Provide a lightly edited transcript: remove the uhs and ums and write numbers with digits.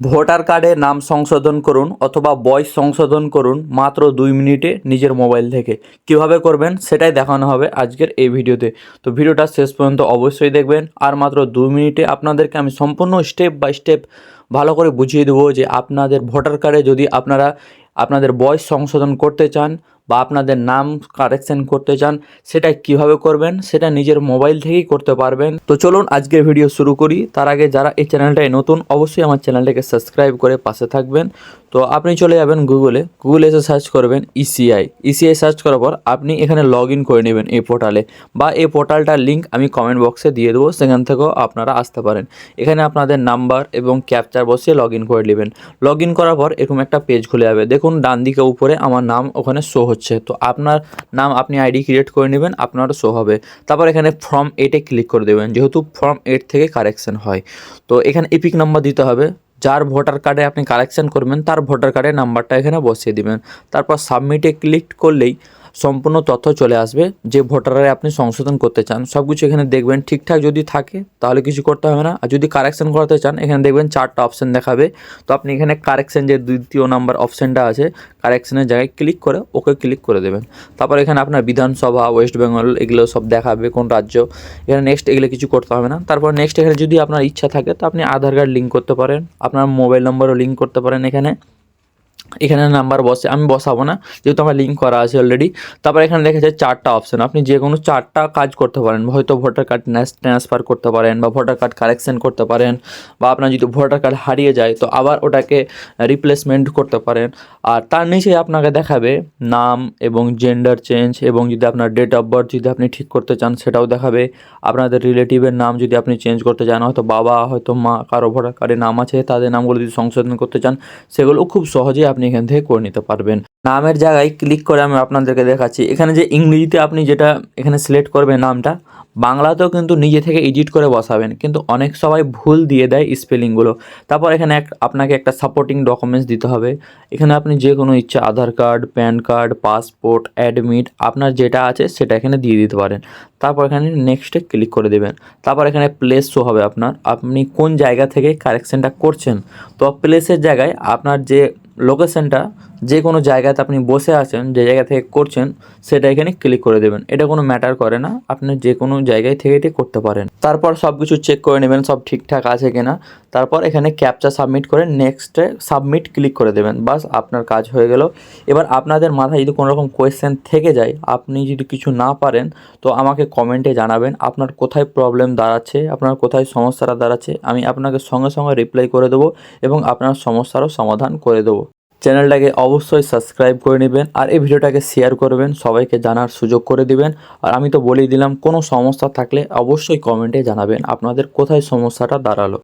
Voter কার্ডে নাম সংশোধন করুন অথবা বয়স সংশোধন করুন মাত্র 2 মিনিটে নিজের মোবাইল থেকে। কিভাবে করবেন সেটাই দেখানো হবে আজকের এই ভিডিওতে। তো ভিডিওটা শেষ পর্যন্ত অবশ্যই দেখবেন। আর মাত্র 2 মিনিটে আপনাদেরকে আমি সম্পূর্ণ স্টেপ বাই স্টেপ ভালো করে বুঝিয়ে দেবো যে আপনাদের ভোটার কার্ডে যদি আপনারা আপনাদের বয়স সংশোধন করতে চান বা আপনাদের নাম কারেকশন করতে চান সেটা কিভাবে করবেন সেটা নিজের মোবাইল থেকেই করতে পারবেন। তো চলুন আজকের ভিডিও শুরু করি। তার আগে যারা এই চ্যানেলটায় নতুন অবশ্যই আমার চ্যানেলটাকে সাবস্ক্রাইব করে পাশে থাকবেন। তো আপনি চলে যাবেন গুগলে এসে সার্চ করবেন ইসিআই সার্চ করার পর আপনি এখানে লগ ইন করে নেবেন এই পোর্টালে, বা এই পোর্টালটার লিঙ্ক আমি কমেন্ট বক্সে দিয়ে দেবো, সেখান থেকেও আপনারা আসতে পারেন। এখানে আপনাদের নাম্বার এবং ক্যাপচার বসিয়ে লগ ইন করে নেবেন। লগ ইন করার পর এরকম একটা পেজ খুলে যাবে। দেখুন ডান দিকে উপরে আমার নাম ওখানে শো হচ্ছে। তো আপনার নাম আপনি আইডি ক্রিয়েট করে নেবেন, আপনারও শো হবে। তারপর এখানে ফর্ম 8-এ ক্লিক করে দেবেন, যেহেতু ফর্ম 8 থেকে কারেকশন হয়। তো এখানে এপিক নাম্বার দিতে হবে। যার ভোটার কার্ডে আপনি কারেকশন করবেন তার ভোটার কার্ডের নাম্বারটা এখানে বসিয়ে দিবেন। তারপর সাবমিটে ক্লিক করলেই সম্পূর্ণ তথ্য চলে আসবে যে ভোটারে আপনি সংশোধন করতে চান। সব কিছু এখানে দেখবেন ঠিকঠাক যদি থাকে তাহলে কিছু করতে হবে না, আর যদি কারেকশন করাতে চান এখানে দেখবেন 4টা অপশান দেখাবে। তো আপনি এখানে কারেকশন যে দ্বিতীয় নাম্বার অপশানটা আছে কারেকশনের জায়গায় ক্লিক করে ওকে ক্লিক করে দেবেন। তারপর এখানে আপনার বিধানসভা, ওয়েস্ট বেঙ্গল এগুলো সব দেখাবে, কোন রাজ্য। এখানে নেক্সট এগুলো কিছু করতে হবে না। তারপর নেক্সট এখানে যদি আপনার ইচ্ছা থাকে তো আপনি আধার কার্ড লিঙ্ক করতে পারেন, আপনার মোবাইল নম্বরও লিঙ্ক করতে পারেন। এখানে নাম্বার আমি বসাবো না, যেহেতু আমার লিঙ্ক করা আছে অলরেডি। তারপর এখানে দেখা যায় 4টা অপশান, আপনি যে কোনো 4টা কাজ করতে পারেন। হয়তো ভোটার কার্ড ট্রান্সফার করতে পারেন, বা ভোটার কার্ড কারেকশন করতে পারেন, বা আপনার যদি ভোটার কার্ড হারিয়ে যায় তো আবার ওটাকে রিপ্লেসমেন্ট করতে পারেন। আর তার নিচে আপনাকে দেখাবে নাম এবং জেন্ডার চেঞ্জ, এবং যদি আপনার ডেট অফ বার্থ যদি আপনি ঠিক করতে চান সেটাও দেখাবে। আপনাদের রিলেটিভের নাম যদি আপনি চেঞ্জ করতে চান, হয়তো বাবা হয়তো মা কারো ভোটার কার্ডে নাম আছে তাদের নামগুলো যদি সংশোধন করতে চান সেগুলো খুব সহজেই আপনি এখান থেকে করে নিতে পারবেন। নামের জায়গায় ক্লিক করে আমি আপনাদেরকে দেখাচ্ছি। এখানে যে ইংরেজিতে আপনি যেটা এখানে সিলেক্ট করবেন নামটা, বাংলাতেও কিন্তু নিজে থেকে এডিট করে বসাবেন, কিন্তু অনেক সবাই ভুল দিয়ে দেয় স্পেলিংগুলো। তারপর এখানে আপনাকে একটা সাপোর্টিং ডকুমেন্টস দিতে হবে। এখানে আপনি যে কোনো ইচ্ছা Aadhaar card, PAN card, passport, admit আপনার যেটা আছে সেটা এখানে দিয়ে দিতে পারেন। তারপর এখানে নেক্সটে ক্লিক করে দেবেন। তারপর এখানে প্লেস শো হবে আপনি কোন জায়গা থেকে কারেকশনটা করছেন। তো প্লেসের জায়গায় আপনার যে লোকেশনটা, যে কোনো জায়গাতে আপনি বসে আছেন যে জায়গা থেকে করছেন সেটা এখানে ক্লিক করে দেবেন। এটা কোনো ম্যাটার করে না, আপনি যে কোনো জায়গায় থেকে করতে পারেন। তারপর সব কিছু চেক করে নেবেন সব ঠিকঠাক আছে কিনা। তারপর এখানে ক্যাপচা সাবমিট করে নেক্সটে সাবমিট ক্লিক করে দেবেন। বাস আপনার কাজ হয়ে গেল। এবার আপনাদের মাথায় যদি কোনো রকম কোয়েশ্চেন থেকে যায়, আপনি যদি কিছু না পারেন তো আমাকে কমেন্টে জানাবেন আপনার কোথায় প্রবলেম দাঁড়াচ্ছে, আপনার কোথায় সমস্যাটা দাঁড়াচ্ছে। আমি আপনাকে সঙ্গে সঙ্গে রিপ্লাই করে দেবো এবং আপনার সমস্যারও সমাধান করে দেবো। চ্যানেলটাকে অবশ্যই সাবস্ক্রাইব করে নেবেন, আর এই ভিডিওটাকে শেয়ার করবেন, সবাইকে জানার সুযোগ করে দিবেন। আর আমি তো বলেই দিলাম, কোনো সমস্যা থাকলে অবশ্যই কমেন্টে জানাবেন আপনাদের কোথায় সমস্যাটা দাঁড়ালো।